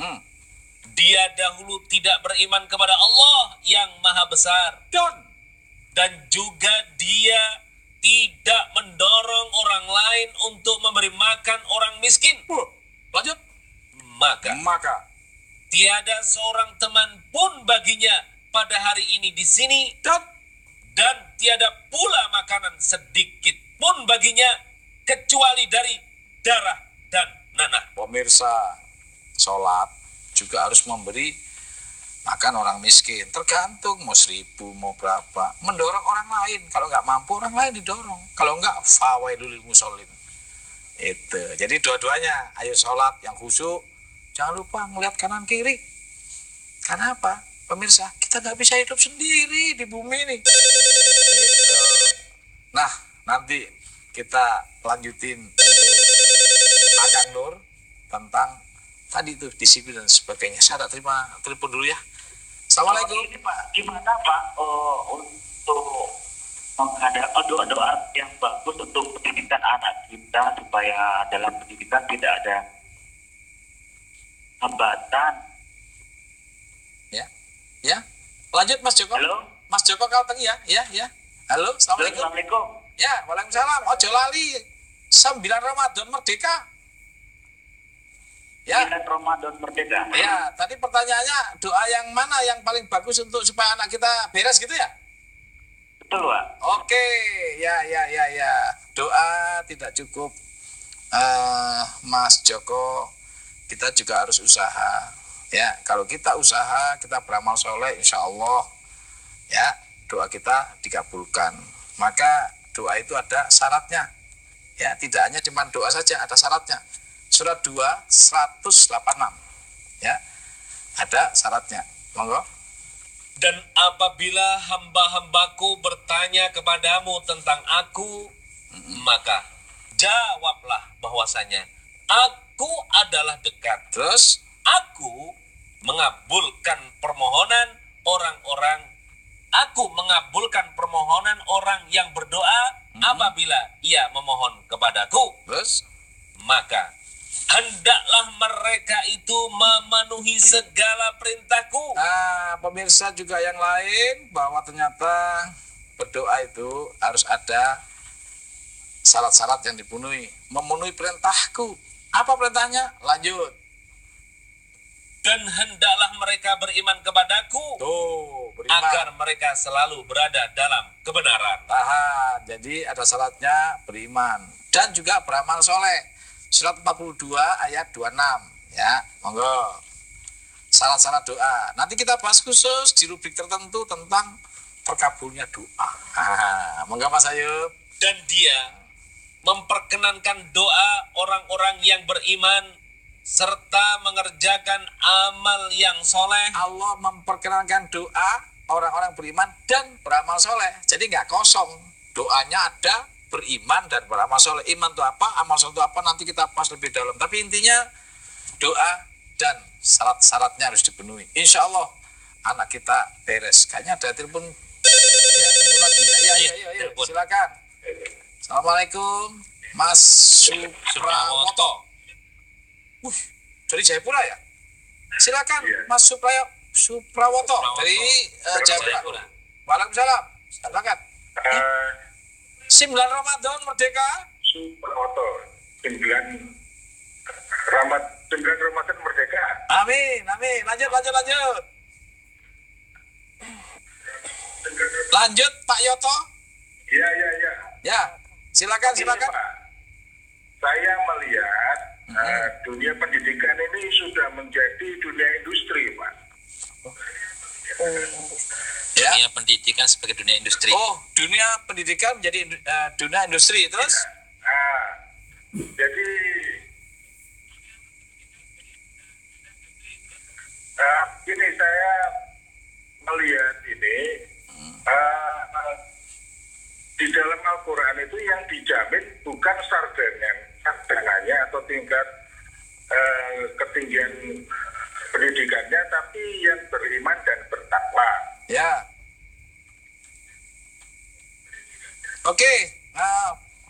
dia dahulu tidak beriman kepada Allah yang maha besar. Dan juga dia tidak mendorong orang lain untuk memberi makan orang miskin. Lanjut. Maka tiada seorang teman pun baginya pada hari ini di sini. Dan tiada pula makanan sedikit pun baginya kecuali dari darah dan nanah. Pemirsa, sholat juga harus memberi makan orang miskin. Tergantung mau 1.000, mau berapa. Mendorong orang lain. Kalau nggak mampu, orang lain didorong. Kalau nggak, fawailul lil musallin. Itu. Jadi dua-duanya, ayo sholat yang khusyuk. Jangan lupa ngeliat kanan kiri. Karena apa? Pemirsa, kita nggak bisa hidup sendiri di bumi ini. Gitu. Nah, nanti kita lanjutin untuk Akang Nur tentang tadi itu disiplin dan sebagainya. Saya tak terima telepon dulu ya. Assalamualaikum. Ini Pak, gimana Pak untuk menghadapi doa-doa yang bagus untuk pendidikan anak kita supaya dalam pendidikan tidak ada hambatan? Ya, lanjut Mas Joko. Halo, Mas Joko Kalteng ya. Halo, assalamualaikum. Assalamualaikum. Ya, waalaikumsalam. Ojo lali 9 Ramadan merdeka. Ya. 9 Ramadan merdeka. Ya, tadi pertanyaannya doa yang mana yang paling bagus untuk supaya anak kita beres gitu ya? Betul, Pak. Oke, ya. Doa tidak cukup, Mas Joko. Kita juga harus usaha. Ya, kalau kita usaha, kita beramal soleh, insya Allah, ya, doa kita dikabulkan. Maka doa itu ada syaratnya. Ya, tidak hanya cuma doa saja, ada syaratnya. Surat 2, 186. Ya, ada syaratnya. Monggo. Dan apabila hamba-hambaku bertanya kepadamu tentang aku, maka jawablah bahwasanya aku adalah dekat. Terus? Aku mengabulkan permohonan orang yang berdoa apabila ia memohon kepadaku. Terus? Maka hendaklah mereka itu memenuhi segala perintahku. Nah, pemirsa juga yang lain bahwa ternyata berdoa itu harus ada syarat-syarat yang dipenuhi. Memenuhi perintahku. Apa perintahnya? Lanjut. Dan hendaklah mereka beriman kepadaku. Beriman. Agar mereka selalu berada dalam kebenaran. Tahan. Jadi ada syaratnya beriman. Dan juga beramal soleh. Surat 42 ayat 26. Ya, monggo. Syarat-syarat doa. Nanti kita bahas khusus di rubrik tertentu tentang terkabulnya doa. Monggo Mas Ayub. Dan dia memperkenankan doa orang-orang yang beriman serta mengerjakan amal yang soleh. Allah memperkenankan doa orang-orang beriman dan beramal soleh. Jadi nggak kosong. Doanya ada, beriman dan beramal soleh. Iman itu apa, amal soleh itu apa, nanti kita bahas lebih dalam. Tapi intinya doa dan syarat-syaratnya harus dipenuhi. Insya Allah anak kita beres. Kayaknya ada telepon. Ya, telepon lagi. Ya. Silakan. Assalamualaikum, Mas Suprawoto. Dari Jayapura ya? Silakan, Mas Suprawoto dari Jayapura. Waalaikumsalam. Silakan. 9 Ramadan merdeka. Suprawoto. 9 Ramadan merdeka. Amin. Lanjut. Lanjut, Pak Yoto. Ya. Ya, silakan. Ini, Pak, saya melihat dunia pendidikan ini sudah menjadi dunia industri, Pak. Dunia pendidikan sebagai dunia industri. Dunia pendidikan menjadi dunia industri, terus? Jadi ini saya melihat ini di dalam Al-Quran itu yang dijamin bukan sarjananya atau tingkat ketinggian pendidikannya, tapi yang beriman dan bertakwa. Ya. Oke,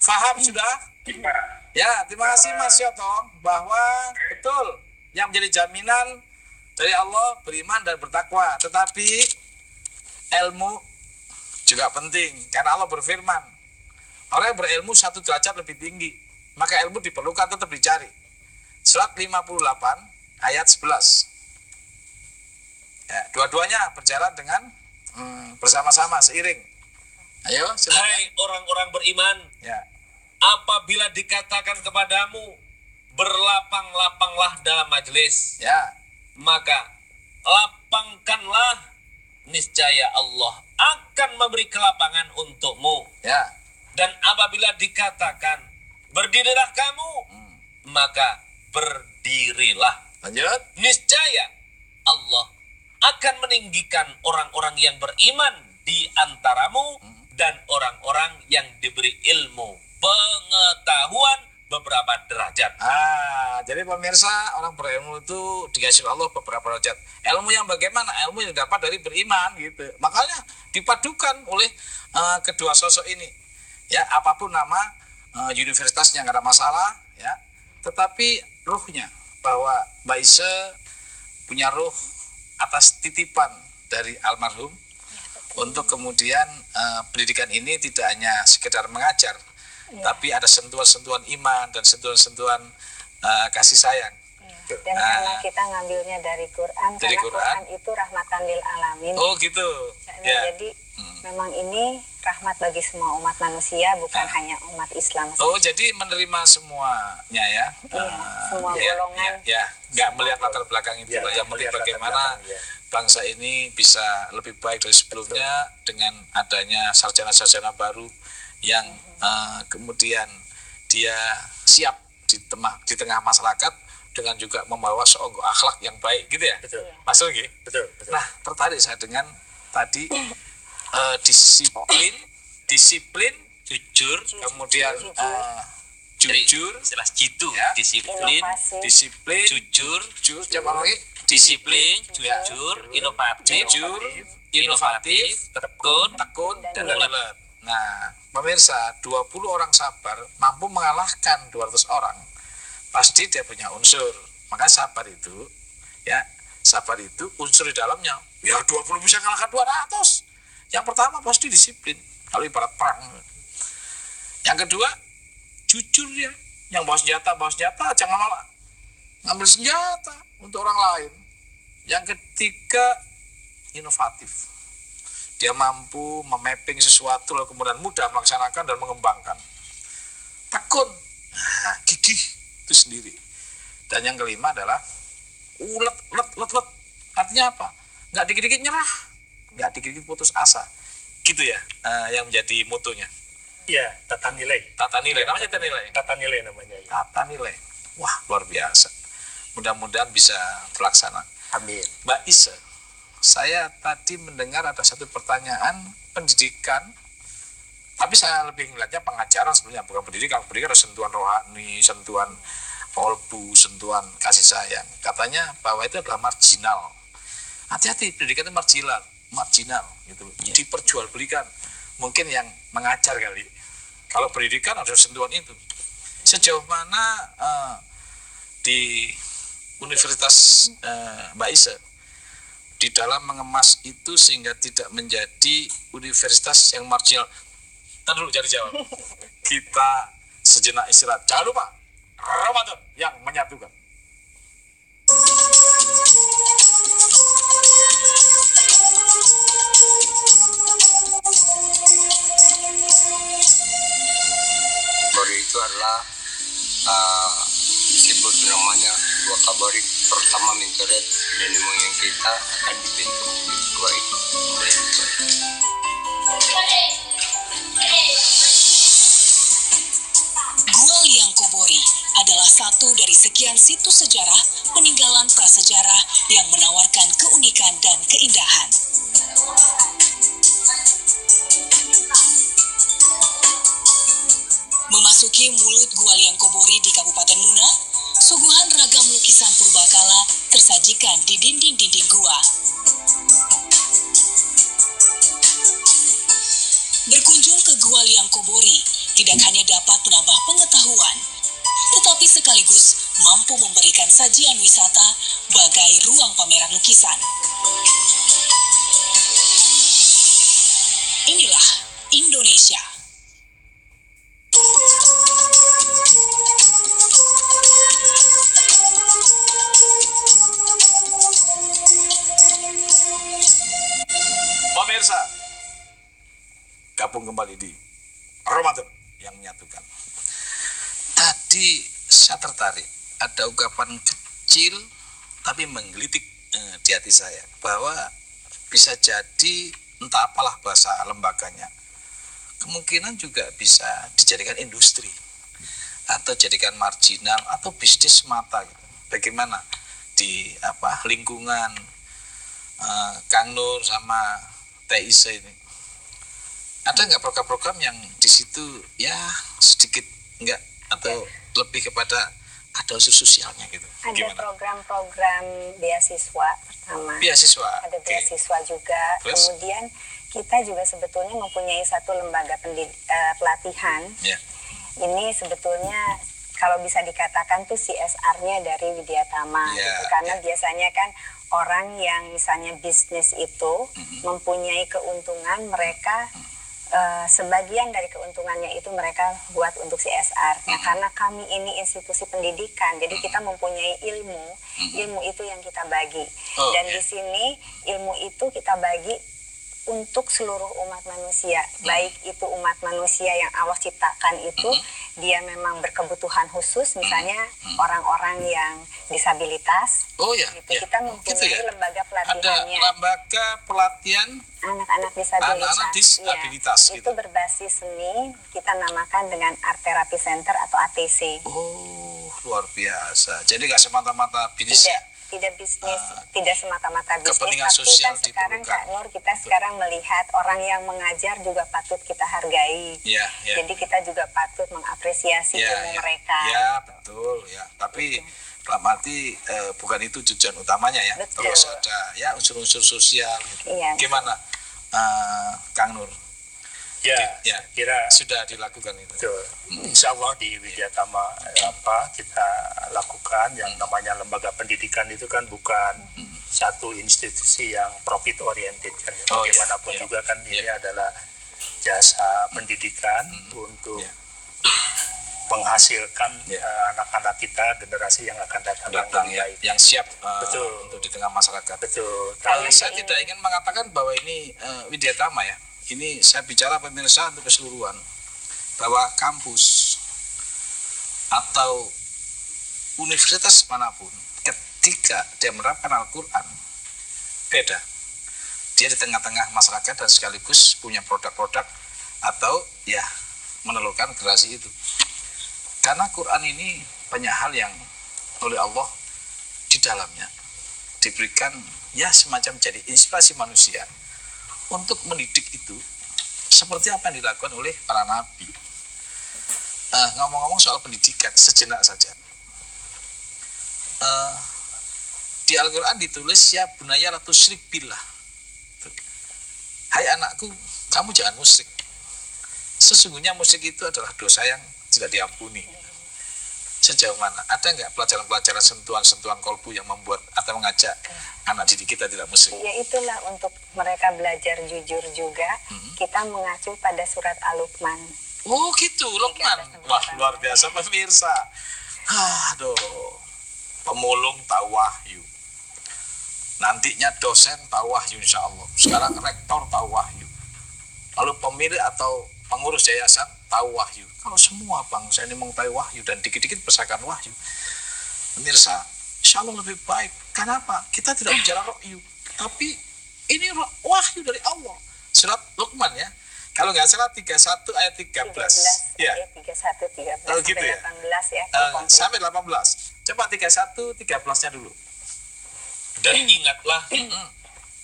paham sudah? Ya, terima kasih Mas Yotong, bahwa betul yang menjadi jaminan dari Allah beriman dan bertakwa. Tetapi ilmu juga penting, karena Allah berfirman, orang yang berilmu 1 derajat lebih tinggi, maka ilmu diperlukan tetap dicari. Surat 58 ayat 11. Ya, dua-duanya berjalan dengan bersama-sama seiring. Ayo, silakan. Hai orang-orang beriman, ya. Apabila dikatakan kepadamu berlapang-lapanglah dalam majelis, ya, maka lapangkanlah, niscaya Allah akan memberi kelapangan untukmu. Ya. Dan apabila dikatakan berdirilah kamu, maka berdirilah. Lanjut. Niscaya Allah akan meninggikan orang-orang yang beriman di antaramu dan orang-orang yang diberi ilmu pengetahuan beberapa derajat. Jadi pemirsa, orang berilmu itu dikasih Allah beberapa derajat. Ilmu yang bagaimana? Ilmu yang dapat dari beriman gitu. Makanya dipadukan oleh kedua sosok ini. Ya, apapun nama universitasnya nggak ada masalah, ya. Tetapi ruhnya, bahwa Mbak Ise punya ruh atas titipan dari almarhum untuk kemudian pendidikan ini tidak hanya sekedar mengajar, tapi ada sentuhan-sentuhan iman dan sentuhan-sentuhan kasih sayang. Dan karena kita ngambilnya dari Quran, karena Quran itu rahmatan lil alamin. Oh gitu. Jadi memang ini rahmat bagi semua umat manusia, bukan hanya umat Islam. Oh, jadi menerima semuanya ya? Semua golongan. Ya, nggak melihat latar belakang itu, yang melihat bagaimana bangsa ini bisa lebih baik dari sebelumnya dengan adanya sarjana-sarjana baru yang kemudian dia siap di tengah masyarakat dengan juga membawa seonggok akhlak yang baik, gitu ya? Betul. Masuk gitu? Betul. Nah, tertarik saya dengan tadi disiplin, jujur, kemudian jujur, istilah jitu, ya. Disiplin, jujur, coba lagi, disiplin, jujur, inovatif, tekun, dan lelet. Nah, pemirsa, 20 orang sabar mampu mengalahkan 200 orang. Pasti dia punya unsur. Maka sabar itu, ya, sabar itu unsur di dalamnya. Ya 20 bisa mengalahkan 200. Yang pertama pasti disiplin. Kalau ibarat perang. Yang kedua, jujur ya. Yang bawa senjata, jangan malah ngambil senjata untuk orang lain. Yang ketiga, inovatif. Dia mampu memapping sesuatu lalu kemudian mudah melaksanakan dan mengembangkan. Tekun, gigih itu sendiri. Dan yang kelima adalah ulet. Artinya apa? Nggak dikit-dikit nyerah, nggak dikit-dikit putus asa. Gitu ya, yang menjadi mutunya. Iya, tata nilai. Namanya tata nilai. Tata nilai. Wah, luar biasa. Mudah-mudahan bisa terlaksana. Amin. Mbak Ise, saya tadi mendengar ada satu pertanyaan pendidikan, tapi saya lebih melihatnya pengajaran sebenarnya, bukan pendidikan. Pendidikan ada sentuhan rohani, sentuhan kolbu, sentuhan kasih sayang. Katanya bahwa itu adalah marginal. Hati-hati, pendidikan itu marginal gitu. Diperjualbelikan. Mungkin yang mengajar kali. Kalau pendidikan ada sentuhan itu. Sejauh mana di Universitas Mbak Ise di dalam mengemas itu sehingga tidak menjadi universitas yang marginal. Ntar dulu cari jawab. Kita sejenak istirahat. Jangan lupa Ramadan yang menyatukan. Baru itu adalah disebut namanya dua kabarik. Pertama mencoret nenek moyang kita akan dibentuk dua itu. Gua Liang Kobori adalah satu dari sekian situs sejarah peninggalan prasejarah yang menawarkan keunikan dan keindahan. Memasuki mulut Gua Liang Kobori di Kabupaten Muna, suguhan ragam lukisan purbakala tersajikan di dinding-dinding gua. Berkunjung ke Gua Liang Kobori tidak hanya dapat menambah pengetahuan, tetapi sekaligus mampu memberikan sajian wisata bagai ruang pameran lukisan. Inilah Indonesia. Pemirsa, gabung kembali di Ramadan yang menyatukan. Tadi saya tertarik, ada ungkapan kecil tapi menggelitik di hati saya bahwa bisa jadi entah apalah bahasa lembaganya, kemungkinan juga bisa dijadikan industri atau jadikan marginal atau bisnis semata gitu. Bagaimana di lingkungan Kang Nur sama TIC ini, ada nggak program-program yang di situ ya sedikit enggak atau lebih kepada ada unsur sosialnya gitu? Ada Gimana? program-program beasiswa pertama. Beasiswa. Ada beasiswa juga. Terus? Kemudian kita juga sebetulnya mempunyai satu lembaga pelatihan. Yeah. Ini sebetulnya kalau bisa dikatakan tuh CSR-nya dari Widyatama, gitu. Karena biasanya kan orang yang misalnya bisnis itu mempunyai keuntungan, mereka sebagian dari keuntungannya itu mereka buat untuk CSR. Nah, karena kami ini institusi pendidikan, jadi kita mempunyai ilmu itu yang kita bagi. Dan di sini ilmu itu kita bagi untuk seluruh umat manusia, baik itu umat manusia yang Allah ciptakan itu dia memang berkebutuhan khusus, misalnya orang-orang yang disabilitas. Gitu. Kita mempunyai lembaga pelatihannya. Ada lembaga pelatihan anak-anak disabilitas. Anak-anak disabilitas ya, itu berbasis seni, kita namakan dengan Art Therapy Center atau ATC. Oh, luar biasa. Jadi nggak semata-mata bisnis. Tidak bisnis, tidak semata-mata bisnis, kepentingan tapi sosial kan sekarang Kak Nur, kita sekarang melihat orang yang mengajar juga patut kita hargai. Jadi kita juga patut mengapresiasi ilmu mereka. Ya, betul ya. Tapi dalam arti bukan itu tujuan utamanya ya. Betul. Terus ada ya unsur-unsur sosial gitu. Gimana Kang Nur? Ya, kira sudah dilakukan itu. Insya Allah di Widyatama kita lakukan yang namanya lembaga pendidikan itu kan bukan satu institusi yang profit oriented kan. Bagaimanapun juga kan ini adalah jasa pendidikan untuk menghasilkan anak-anak kita, generasi yang akan datang yang baik, yang siap untuk di tengah masyarakat. Betul. Saya tidak ingin mengatakan bahwa ini Widyatama ya. Ini saya bicara pemirsa untuk keseluruhan, bahwa kampus atau universitas manapun ketika dia menerapkan Al-Quran beda, dia di tengah-tengah masyarakat dan sekaligus punya produk-produk atau ya menelurkan generasi itu. Karena Quran ini banyak hal yang oleh Allah di dalamnya diberikan ya semacam jadi inspirasi manusia untuk mendidik itu seperti apa yang dilakukan oleh para nabi. Ngomong-ngomong soal pendidikan sejenak saja, di Al-Quran ditulis ya bunaya la tusyrik billah, hai anakku kamu jangan musyrik, sesungguhnya musyrik itu adalah dosa yang tidak diampuni. Sejauh mana? Ada nggak pelajaran-pelajaran sentuhan-sentuhan kolbu yang membuat atau mengajak anak didik kita tidak musyrik? Ya itulah untuk mereka belajar jujur juga. Kita mengacu pada surat Al-Luqman. Oh gitu, Luqman. Wah luar biasa pemirsa. Aduh, pemulung tahu wahyu. Nantinya dosen tahu wahyu insya Allah. Sekarang rektor tahu wahyu. Lalu pemilik atau pengurus yayasan tahu wahyu. Kalau semua bangsa ini mengetahui wahyu dan dikit-dikit bersahkan wahyu, pemirsa, insya Allah lebih baik. Kenapa? Kita tidak bicara wahyu, tapi ini wahyu dari Allah. Surat Luqman ya, Kalau nggak salah 31 ayat 13. Ya. Ayat 31, 13 Oh, gitu sampai ya? 18 ya. Sampai 18. Coba 31, 13-nya dulu. Dan ingatlah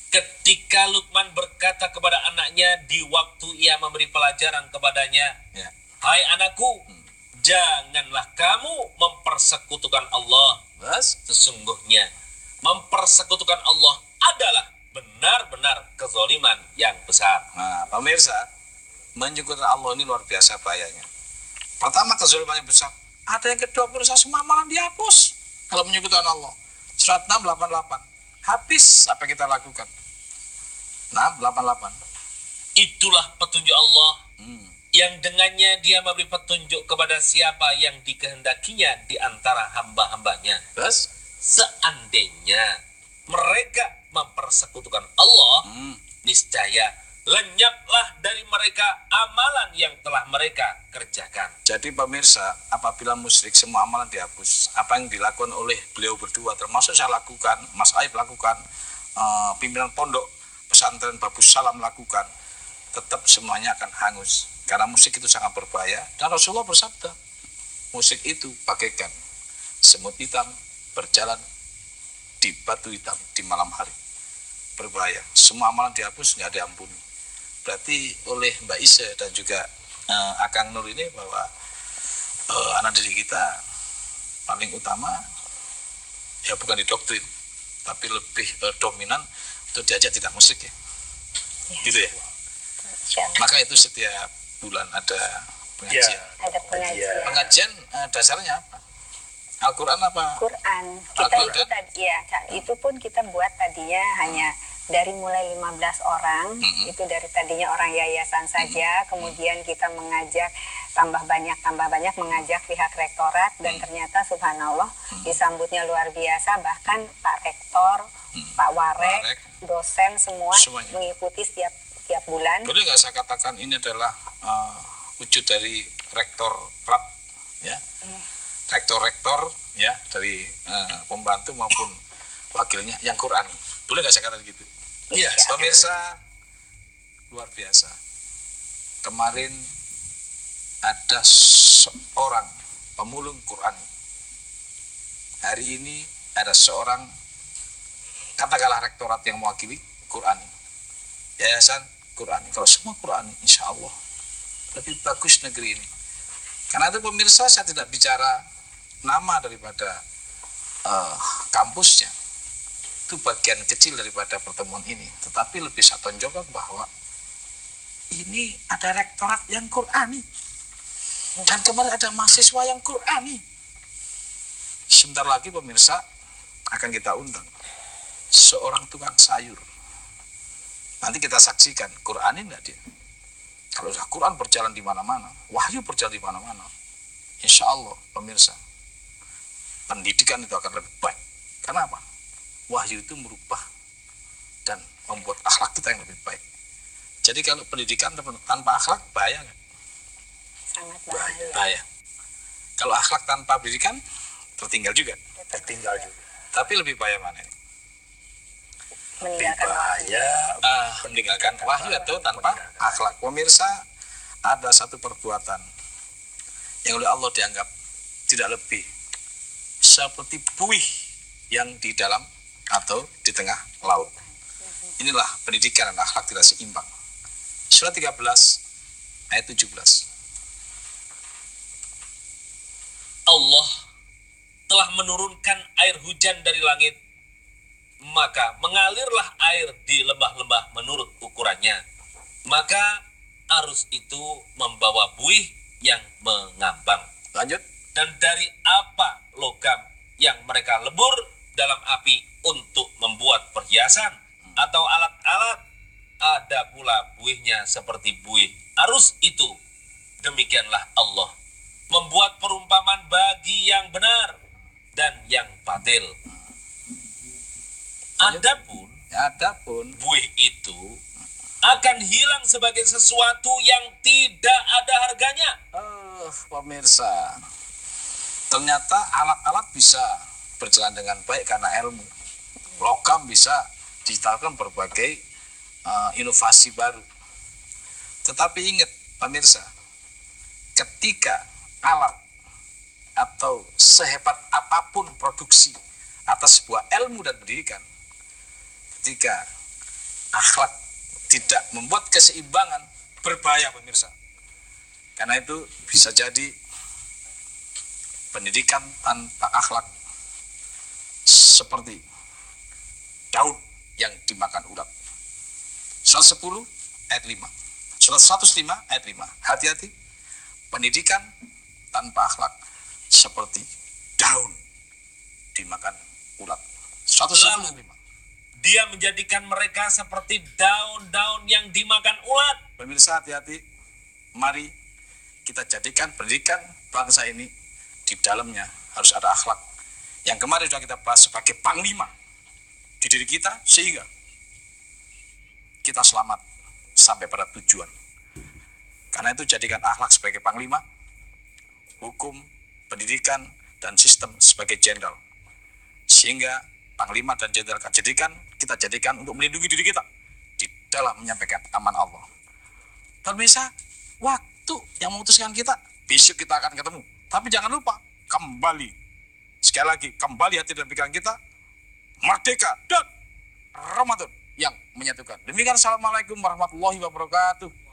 ketika Luqman berkata kepada anaknya di waktu ia memberi pelajaran kepadanya, Ya. hai anakku, janganlah kamu mempersekutukan Allah. Sesungguhnya mempersekutukan Allah adalah benar-benar kezaliman yang besar. Nah, pemirsa, menyekutukan Allah ini luar biasa bahayanya. Pertama, kezaliman yang besar. Ada yang kedua, pemirsa, semua amalan dihapus kalau menyekutukan Allah. Surat 688. Habis apa yang kita lakukan. 688. Itulah petunjuk Allah yang dengannya dia memberi petunjuk kepada siapa yang dikehendakinya di antara hamba-hambanya. Terus? Seandainya mereka mempersekutukan Allah, niscaya lenyaplah dari mereka amalan yang telah mereka kerjakan. Jadi pemirsa, apabila musyrik semua amalan dihapus, apa yang dilakukan oleh beliau berdua, termasuk saya lakukan, Mas Aib lakukan, pimpinan pondok pesantren Babus Salam lakukan, tetap semuanya akan hangus. Karena musik itu sangat berbahaya. Dan Rasulullah bersabda, musik itu bagaikan semut hitam berjalan di batu hitam di malam hari. Berbahaya. Semua amalan dihapus, nggak diampuni. Berarti oleh Mbak Ise dan juga Akang Nur ini bahwa anak didik kita paling utama ya bukan didoktrin, tapi lebih dominan untuk diajak tidak musik ya. Gitu ya. Maka itu setiap bulan ada pengajian. Ada pengajian. Pengajian dasarnya apa? Al-Quran apa? Quran. Kita itu tadi ya, itu pun kita buat tadinya hanya dari mulai 15 orang, itu dari tadinya orang yayasan saja, kemudian kita mengajak tambah banyak mengajak pihak rektorat, dan ternyata subhanallah disambutnya luar biasa, bahkan Pak Rektor, Pak Warek, dosen semuanya mengikuti setiap bulan. Boleh nggak saya katakan ini adalah wujud dari rektor Prap, ya, rektor ya dari pembantu maupun wakilnya yang Quran. Boleh nggak saya katakan gitu? Iya, pemirsa luar biasa. Kemarin ada seorang pemulung Quran. Hari ini ada seorang katakanlah rektorat yang mewakili Quran. Yayasan Quran. Kalau semua Quran, insya Allah lebih bagus negeri ini. Karena itu pemirsa, saya tidak bicara nama daripada kampusnya. Itu bagian kecil daripada pertemuan ini. Tetapi lebih saya tonjolkan bahwa ini ada rektorat yang Qurani. Dan kemarin ada mahasiswa yang Qurani. Sebentar lagi pemirsa akan kita undang seorang tukang sayur. Nanti kita saksikan Qurani enggak dia. Kalau sudah Quran berjalan di mana-mana, wahyu berjalan di mana-mana, insya Allah pemirsa, pendidikan itu akan lebih baik. Kenapa? Wahyu itu merubah dan membuat akhlak kita yang lebih baik. Jadi kalau pendidikan tanpa akhlak bahaya nggak? Sangat bahaya. Bahaya. Kalau akhlak tanpa pendidikan tertinggal juga. Tapi lebih bahaya mana ini? Meninggalkan wahyu atau tanpa akhlak. Pemirsa, ada satu perbuatan yang oleh Allah dianggap tidak lebih seperti buih yang di dalam atau di tengah laut. Inilah pendidikan dan akhlak tidak seimbang. Surat 13 ayat 17. Allah telah menurunkan air hujan dari langit, maka mengalirlah air di lembah-lembah menurut ukurannya. Maka arus itu membawa buih yang mengambang. Lanjut. Dan dari apa logam yang mereka lebur dalam api untuk membuat perhiasan atau alat-alat, ada pula buihnya seperti buih arus itu. Demikianlah Allah membuat perumpamaan bagi yang benar dan yang batil. Adapun buih itu akan hilang sebagai sesuatu yang tidak ada harganya. Pemirsa, ternyata alat-alat bisa berjalan dengan baik karena ilmu. Logam bisa diciptakan berbagai inovasi baru. Tetapi ingat pemirsa, ketika alat atau sehebat apapun produksi atas sebuah ilmu dan pendidikan, ketika akhlak tidak membuat keseimbangan, berbahaya pemirsa. Karena itu bisa jadi pendidikan tanpa akhlak seperti daun yang dimakan ulat. Surat 10 ayat 5. Surat 105 ayat 5. Hati-hati, pendidikan tanpa akhlak seperti daun dimakan ulat. 105 ayat 5. Dia menjadikan mereka seperti daun-daun yang dimakan ulat. Pemirsa hati-hati, mari kita jadikan pendidikan bangsa ini di dalamnya harus ada akhlak. Yang kemarin sudah kita bahas sebagai panglima di diri kita sehingga kita selamat sampai pada tujuan. Karena itu jadikan akhlak sebagai panglima, hukum, pendidikan, dan sistem sebagai jenderal. Sehingga panglima dan jenderal kita jadikan untuk melindungi diri kita di dalam menyampaikan aman Allah. Pemirsa, waktu yang memutuskan kita, besok kita akan ketemu. Tapi jangan lupa, kembali. Sekali lagi, kembali hati dan pikiran kita, merdeka dan Ramadan yang menyatukan. Demikian, Assalamualaikum warahmatullahi wabarakatuh.